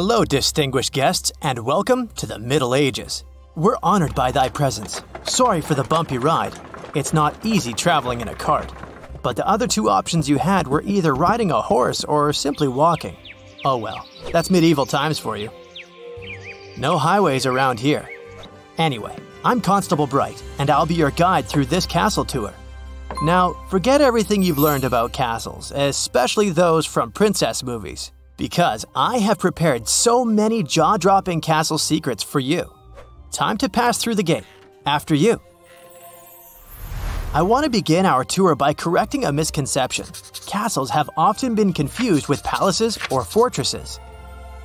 Hello, distinguished guests, and welcome to the Middle Ages. We're honored by thy presence. Sorry for the bumpy ride. It's not easy traveling in a cart. But the other two options you had were either riding a horse or simply walking. Oh well, that's medieval times for you. No highways around here. Anyway, I'm Constable Bright, and I'll be your guide through this castle tour. Now, forget everything you've learned about castles, especially those from princess movies, because I have prepared so many jaw-dropping castle secrets for you. Time to pass through the gate. After you. I want to begin our tour by correcting a misconception. Castles have often been confused with palaces or fortresses.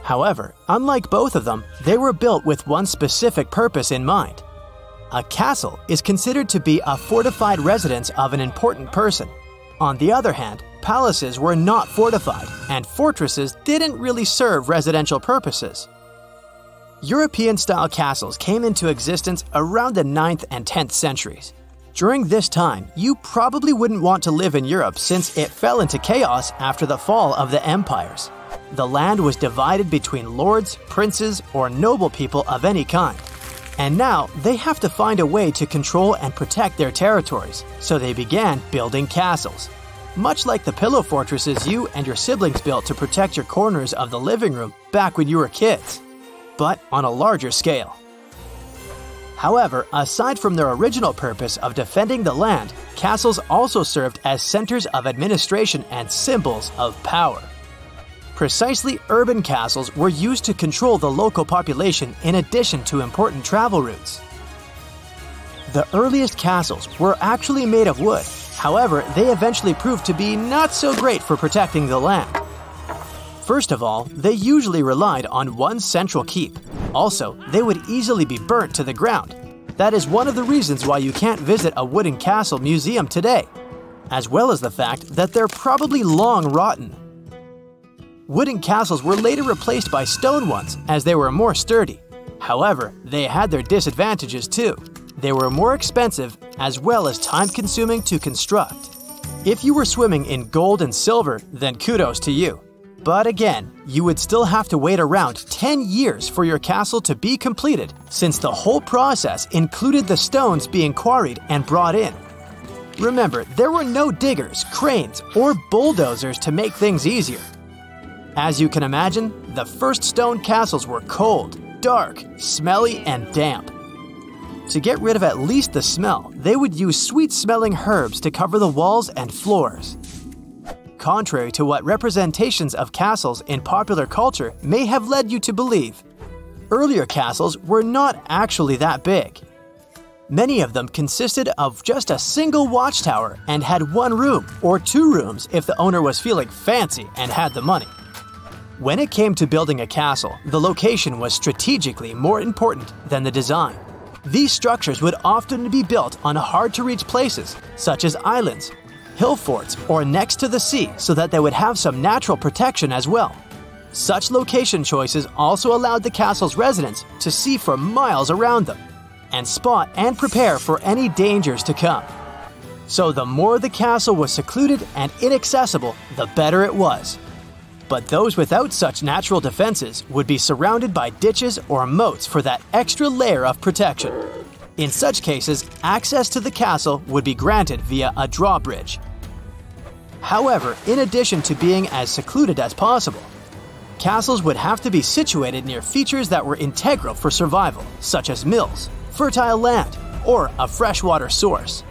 However, unlike both of them, they were built with one specific purpose in mind. A castle is considered to be a fortified residence of an important person. On the other hand, palaces were not fortified, and fortresses didn't really serve residential purposes. European-style castles came into existence around the 9th and 10th centuries. During this time, you probably wouldn't want to live in Europe since it fell into chaos after the fall of the empires. The land was divided between lords, princes, or noble people of any kind. And now, they have to find a way to control and protect their territories, so they began building castles. Much like the pillow fortresses you and your siblings built to protect your corners of the living room back when you were kids, but on a larger scale. However, aside from their original purpose of defending the land, castles also served as centers of administration and symbols of power. Precisely, urban castles were used to control the local population in addition to important travel routes. The earliest castles were actually made of wood. However, they eventually proved to be not so great for protecting the land. First of all, they usually relied on one central keep. Also, they would easily be burnt to the ground. That is one of the reasons why you can't visit a wooden castle museum today, as well as the fact that they're probably long rotten. Wooden castles were later replaced by stone ones as they were more sturdy. However, they had their disadvantages too. They were more expensive as well as time-consuming to construct. If you were swimming in gold and silver, then kudos to you. But again, you would still have to wait around 10 years for your castle to be completed, since the whole process included the stones being quarried and brought in. Remember, there were no diggers, cranes, or bulldozers to make things easier. As you can imagine, the first stone castles were cold, dark, smelly, and damp. To get rid of at least the smell, they would use sweet-smelling herbs to cover the walls and floors. Contrary to what representations of castles in popular culture may have led you to believe, earlier castles were not actually that big. Many of them consisted of just a single watchtower and had one room or two rooms if the owner was feeling fancy and had the money. When it came to building a castle, the location was strategically more important than the design. These structures would often be built on hard-to-reach places, such as islands, hill forts, or next to the sea so that they would have some natural protection as well. Such location choices also allowed the castle's residents to see for miles around them and spot and prepare for any dangers to come. So the more the castle was secluded and inaccessible, the better it was. But those without such natural defenses would be surrounded by ditches or moats for that extra layer of protection. In such cases, access to the castle would be granted via a drawbridge. However, in addition to being as secluded as possible, castles would have to be situated near features that were integral for survival, such as mills, fertile land, or a freshwater source.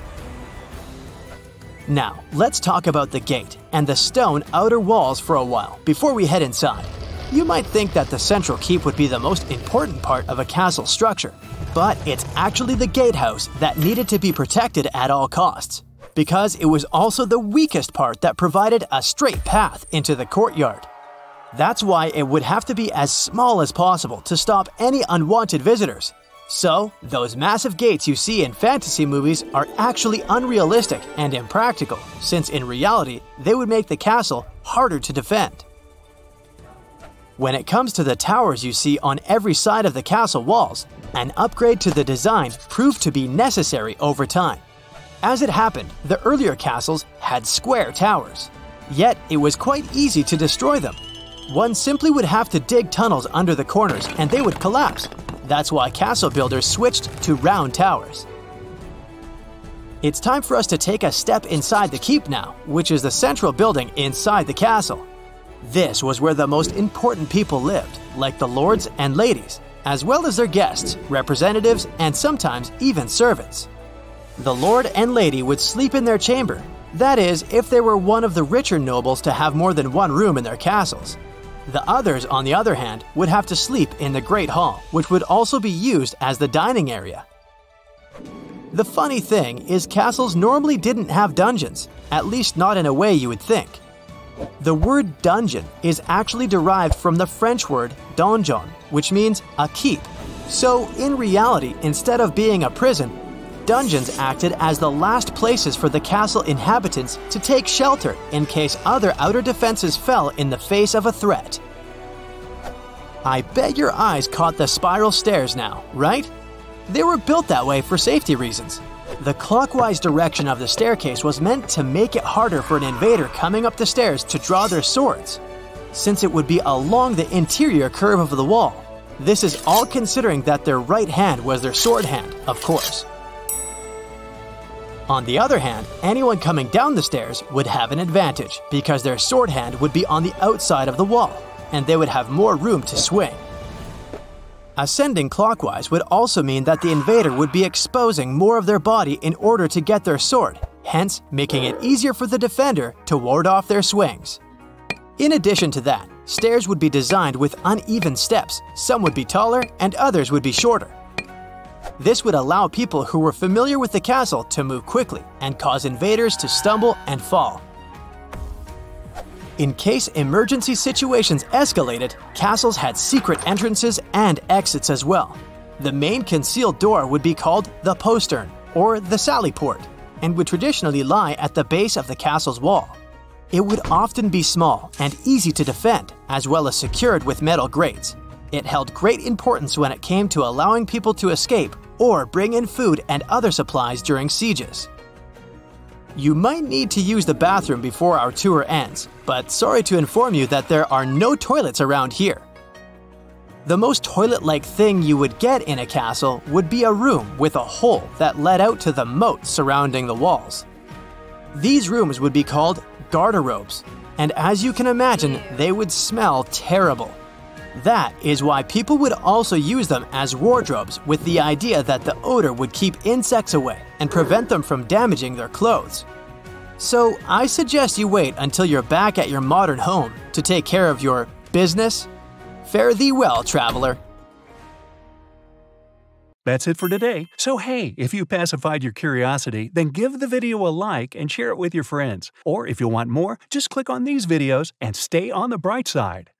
Now, let's talk about the gate and the stone outer walls for a while before we head inside. You might think that the central keep would be the most important part of a castle structure, but it's actually the gatehouse that needed to be protected at all costs, because it was also the weakest part that provided a straight path into the courtyard. That's why it would have to be as small as possible to stop any unwanted visitors. So, those massive gates you see in fantasy movies are actually unrealistic and impractical, since in reality, they would make the castle harder to defend. When it comes to the towers you see on every side of the castle walls, an upgrade to the design proved to be necessary over time. As it happened, the earlier castles had square towers. Yet, it was quite easy to destroy them. One simply would have to dig tunnels under the corners and they would collapse. That's why castle builders switched to round towers. It's time for us to take a step inside the keep now, which is the central building inside the castle. This was where the most important people lived, like the lords and ladies, as well as their guests, representatives, and sometimes even servants. The lord and lady would sleep in their chamber, that is, if they were one of the richer nobles to have more than one room in their castles. The others, on the other hand, would have to sleep in the Great Hall, which would also be used as the dining area. The funny thing is castles normally didn't have dungeons, at least not in a way you would think. The word dungeon is actually derived from the French word donjon, which means a keep. So, in reality, instead of being a prison, dungeons acted as the last places for the castle inhabitants to take shelter in case other outer defenses fell in the face of a threat. I bet your eyes caught the spiral stairs now, right? They were built that way for safety reasons. The clockwise direction of the staircase was meant to make it harder for an invader coming up the stairs to draw their swords, since it would be along the interior curve of the wall. This is all considering that their right hand was their sword hand, of course. On the other hand, anyone coming down the stairs would have an advantage because their sword hand would be on the outside of the wall, and they would have more room to swing. Ascending clockwise would also mean that the invader would be exposing more of their body in order to get their sword, hence making it easier for the defender to ward off their swings. In addition to that, stairs would be designed with uneven steps, some would be taller and others would be shorter. This would allow people who were familiar with the castle to move quickly and cause invaders to stumble and fall. In case emergency situations escalated, castles had secret entrances and exits as well. The main concealed door would be called the postern, or the sally port, and would traditionally lie at the base of the castle's wall. It would often be small and easy to defend, as well as secured with metal grates. It held great importance when it came to allowing people to escape or bring in food and other supplies during sieges. You might need to use the bathroom before our tour ends, but sorry to inform you that there are no toilets around here. The most toilet-like thing you would get in a castle would be a room with a hole that led out to the moat surrounding the walls. These rooms would be called Garter Robes, and as you can imagine, they would smell terrible. That is why people would also use them as wardrobes with the idea that the odor would keep insects away and prevent them from damaging their clothes. So I suggest you wait until you're back at your modern home to take care of your business. Fare thee well, traveler. That's it for today. So hey, if you pacified your curiosity, then give the video a like and share it with your friends. Or if you want more, just click on these videos and stay on the bright side.